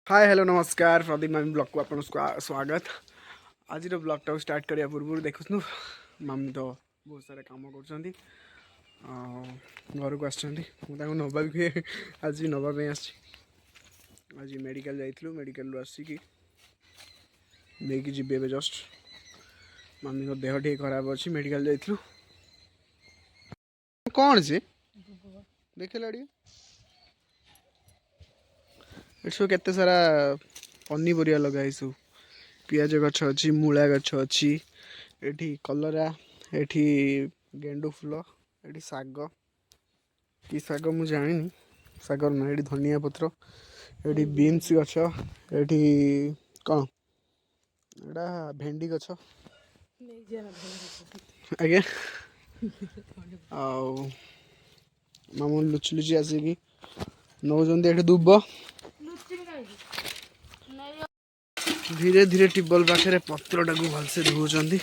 Hi hello नमस्कार प्रदीप मामी blog को आपन स्वागत। आज ब्लॉग टाक स्टार्ट करिया पूर्व देखुनु मामी तो बहुत सारा काम कर घर को आसवा भी आज नवाई आज मेडिकल जाइलु मेडिकल आसिकी नहीं जी जस्ट मामी को देह टे खराब अच्छी मेडिकल जाइलु कौन से देखे लाड़ी सब केते सारा पनीपरिया लगाई सब पियाज गछ अच्छी मूला गछ अच्छी एठी कलरा एठी गेंडू फुल एठी साग कि साग मु जानी सागर ना एठी धनिया पत्र एठी बीन्स गछ एठी कौन एटा भेंडी गछ आगे आउ मामू लुचि लुचि आसिकी नौजंदी एठी दुब धीरे धीरे टिबल पाखे पत्र टाक भलसे धोचंदी